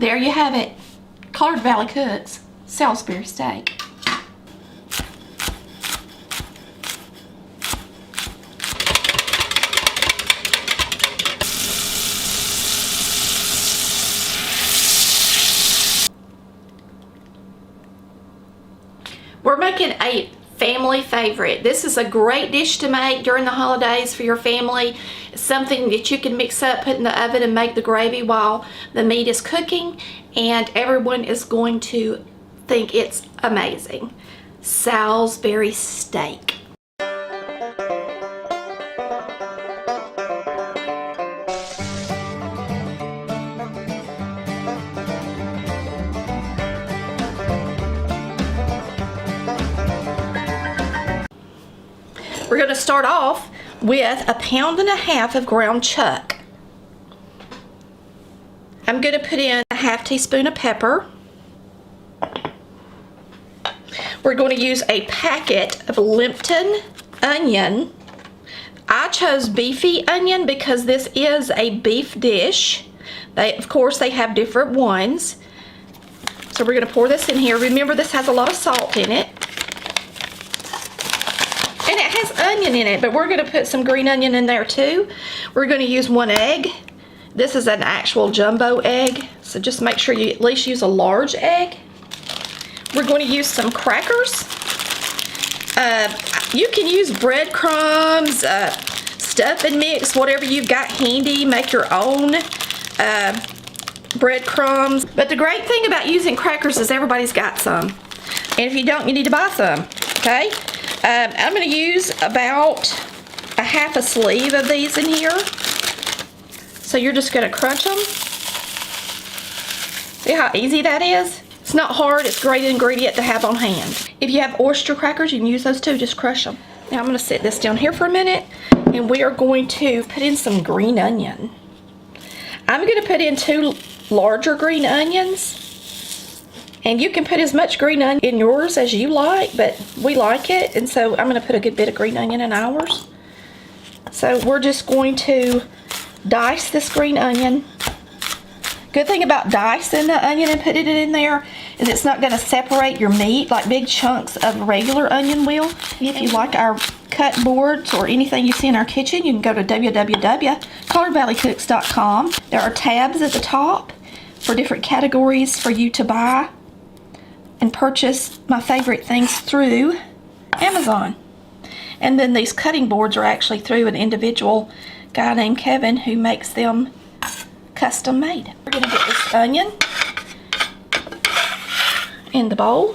There you have it. Colored Valley Cooks Salisbury steak. We're making a family favorite. This is a great dish to make during the holidays for your family. It's something that you can mix up, put in the oven, and make the gravy while the meat is cooking, and everyone is going to think it's amazing. Salisbury steak. We're going to start off with 1.5 pounds of ground chuck. I'm going to put in a 1/2 teaspoon of pepper. We're going to use a packet of Lipton onion. I chose beefy onion because this is a beef dish. Of course, they have different ones. So we're going to pour this in here. Remember, this has a lot of salt in it. And it has onion in it, but we're going to put some green onion in there too. We're going to use 1 egg. This is an actual jumbo egg, so just make sure you at least use a large egg. We're going to use some crackers. You can use breadcrumbs, stuff and mix, whatever you've got handy. Make your own breadcrumbs. But the great thing about using crackers is everybody's got some. And if you don't, you need to buy some, okay? I'm going to use about 1/2 sleeve of these in here. So you're just going to crunch them. See how easy that is? It's not hard. It's a great ingredient to have on hand. If you have oyster crackers, you can use those too. Just crush them. Now I'm going to set this down here for a minute, and we are going to put in some green onion. I'm going to put in 2 larger green onions. And you can put as much green onion in yours as you like, but we like it, and so I'm going to put a good bit of green onion in ours. So we're just going to dice this green onion. Good thing about dicing the onion and putting it in there is it's not going to separate your meat like big chunks of regular onion will. If you like our cut boards or anything you see in our kitchen, you can go to www.coloredvalleycooks.com. There are tabs at the top for different categories for you to buy and purchase my favorite things through Amazon. And then these cutting boards are actually through an individual guy named Kevin who makes them custom made. We're going to get this onion in the bowl.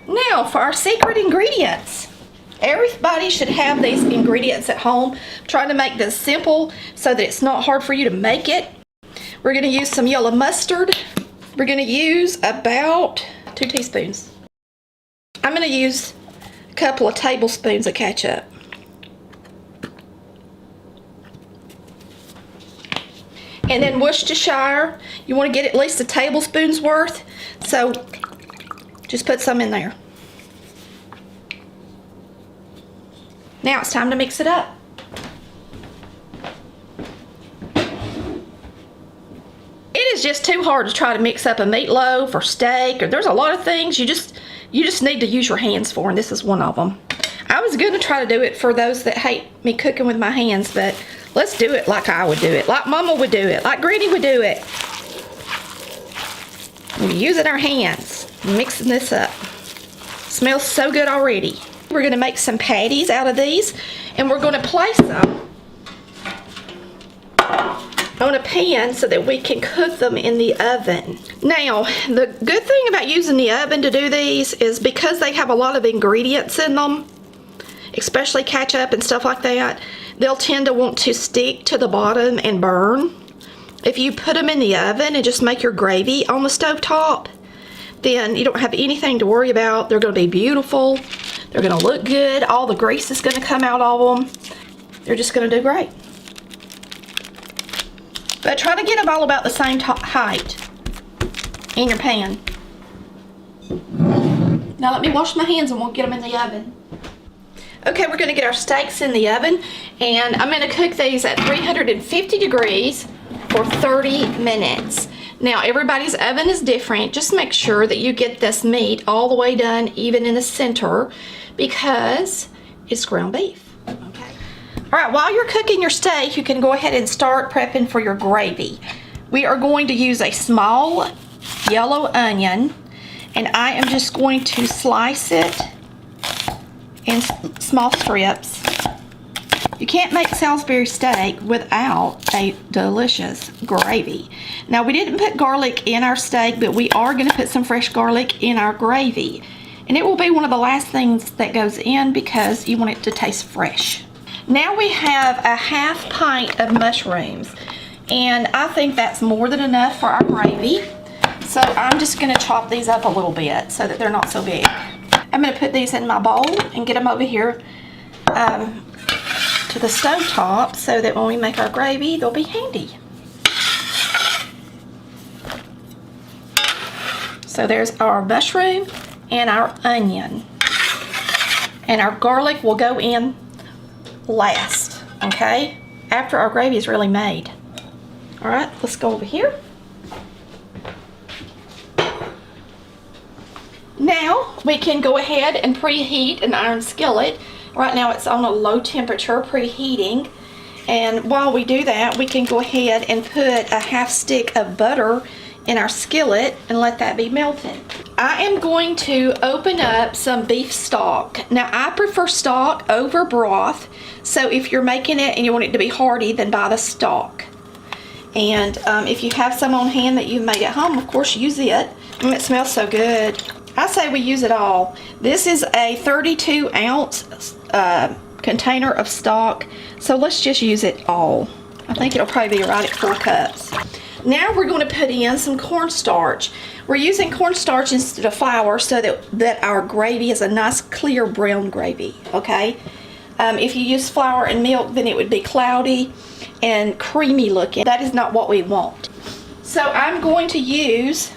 Now for our secret ingredients. Everybody should have these ingredients at home. I'm trying to make this simple so that it's not hard for you to make it. We're going to use some yellow mustard. We're going to use about 2 teaspoons. I'm going to use a couple of tablespoons of ketchup. And then Worcestershire, you want to get at least a tablespoon's worth, so just put some in there. Now it's time to mix it up. It is just too hard to try to mix up a meatloaf or steak, or there's a lot of things you just need to use your hands for, and this is one of them. I was going to try to do it for those that hate me cooking with my hands, but let's do it like I would do it, like Mama would do it, like Granny would do it. We're using our hands, mixing this up. Smells so good already. We're going to make some patties out of these, and we're going to place them on a pan so that we can cook them in the oven. Now, the good thing about using the oven to do these is because they have a lot of ingredients in them, especially ketchup and stuff like that, they'll tend to want to stick to the bottom and burn. If you put them in the oven and just make your gravy on the stove top, then you don't have anything to worry about. They're going to be beautiful. They're going to look good. All the grease is going to come out of them. They're just going to do great. But try to get them all about the same height in your pan. Now let me wash my hands and we'll get them in the oven. Okay, we're going to get our steaks in the oven, and I'm going to cook these at 350 degrees for for 30 minutes. Now, everybody's oven is different. Just make sure that you get this meat all the way done, even in the center, because it's ground beef. Okay. All right, while you're cooking your steak, you can go ahead and start prepping for your gravy. We are going to use a small yellow onion, and I am just going to slice it in small strips. You can't make Salisbury steak without a delicious gravy. Now, we didn't put garlic in our steak, but we are going to put some fresh garlic in our gravy. And it will be one of the last things that goes in because you want it to taste fresh. Now we have a half pint of mushrooms. And I think that's more than enough for our gravy. So I'm just going to chop these up a little bit so that they're not so big. I'm going to put these in my bowl and get them over here to the stove top so that when we make our gravy, they'll be handy. So there's our mushroom and our onion. And our garlic will go in last, okay? After our gravy is really made. All right, let's go over here. Now we can go ahead and preheat an iron skillet. Right now it's on a low temperature, preheating. And while we do that, we can go ahead and put a half stick of butter in our skillet and let that be melted. I am going to open up some beef stock. Now, I prefer stock over broth. So if you're making it and you want it to be hearty, then buy the stock. And if you have some on hand that you've made at home, of course, use it. It smells so good. I say we use it all. This is a 32 ounce container of stock, so let's just use it all. I think it'll probably be right at 4 cups. Now we're going to put in some cornstarch. We're using cornstarch instead of flour so that our gravy is a nice clear brown gravy, okay? If you use flour and milk, then it would be cloudy and creamy looking. That is not what we want. So I'm going to use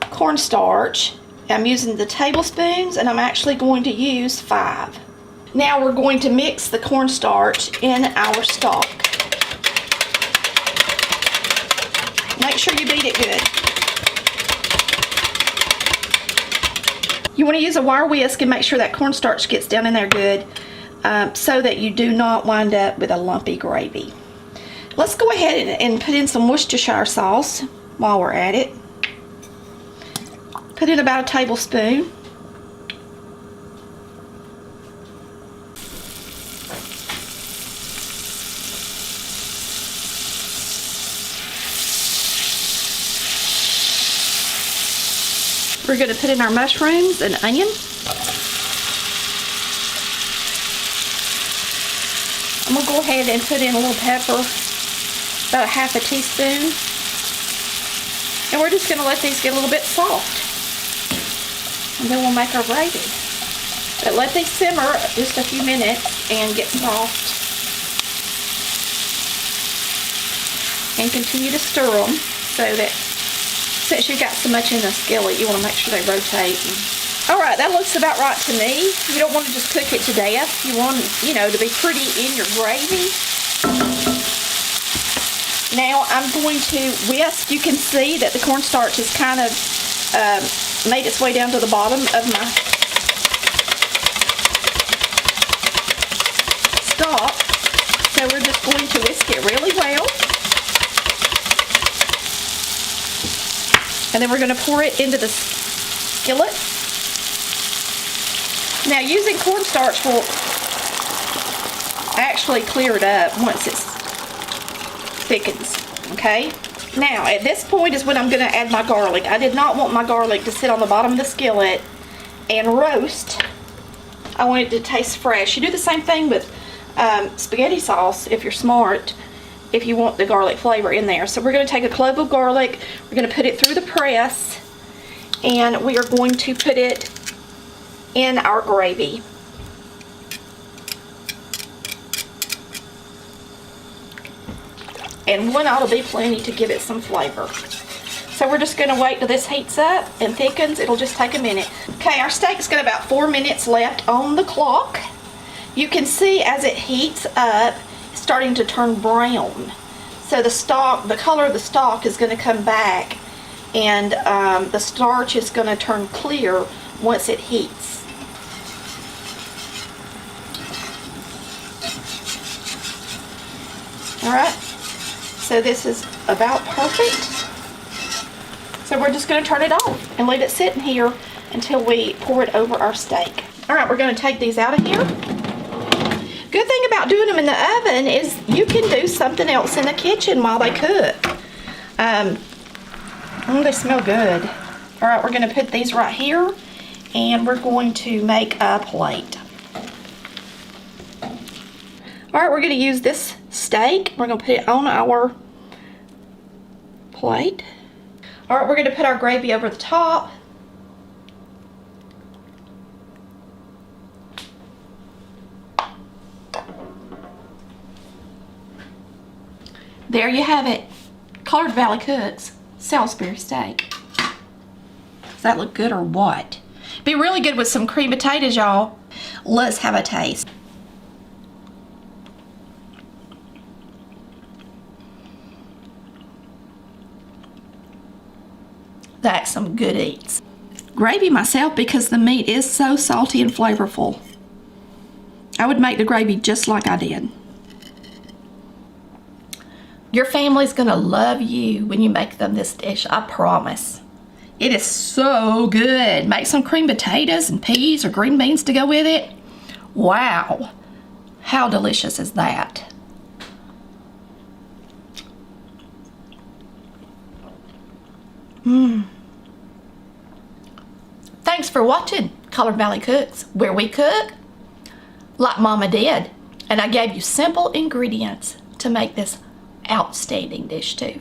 cornstarch. I'm using the tablespoons, and I'm actually going to use 5. Now we're going to mix the cornstarch in our stock. Make sure you beat it good. You want to use a wire whisk and make sure that cornstarch gets down in there good so that you do not wind up with a lumpy gravy. Let's go ahead and put in some Worcestershire sauce while we're at it. Put in about a tablespoon. We're going to put in our mushrooms and onion. I'm going to go ahead and put in a little pepper, about a half a teaspoon. And we're just going to let these get a little bit soft. And then we'll make our gravy. But let these simmer just a few minutes and get soft. And continue to stir them so that since you've got so much in the skillet, you want to make sure they rotate. Alright, that looks about right to me. You don't want to just cook it to death. You want, to be pretty in your gravy. Now I'm going to whisk. You can see that the cornstarch is kind of made its way down to the bottom of my stock. So we're just going to whisk it really well. And then we're going to pour it into the skillet. Now, using cornstarch will actually clear it up once it thickens, okay? Now, at this point is when I'm going to add my garlic. I did not want my garlic to sit on the bottom of the skillet and roast. I want it to taste fresh. You do the same thing with spaghetti sauce if you're smart, if you want the garlic flavor in there. So we're going to take a clove of garlic, we're going to put it through the press, and we are going to put it in our gravy. And one ought to be plenty to give it some flavor. So we're just going to wait till this heats up and thickens. It'll just take a minute. Okay, our steak's got about 4 minutes left on the clock. You can see as it heats up, it's starting to turn brown. So the color of the stock is going to come back, and the starch is going to turn clear once it heats. All right, so this is about perfect. So we're just going to turn it off and leave it sitting here until we pour it over our steak. All right, we're going to take these out of here. Good thing about doing them in the oven is you can do something else in the kitchen while they cook. They smell good. All right, we're going to put these right here, and we're going to make a plate. All right, we're going to use this steak. We're going to put it on our plate. All right, we're going to put our gravy over the top. There you have it. Colored Valley Cooks Salisbury steak. Does that look good or what? Be really good with some cream potatoes, y'all. Let's have a taste. That's some good eats. Gravy myself because the meat is so salty and flavorful. I would make the gravy just like I did. Your family's gonna love you when you make them this dish, I promise. It is so good. Make some cream potatoes and peas or green beans to go with it. Wow, how delicious is that? Thanks for watching Colored Valley Cooks, where we cook like Mama did. And I gave you simple ingredients to make this outstanding dish too.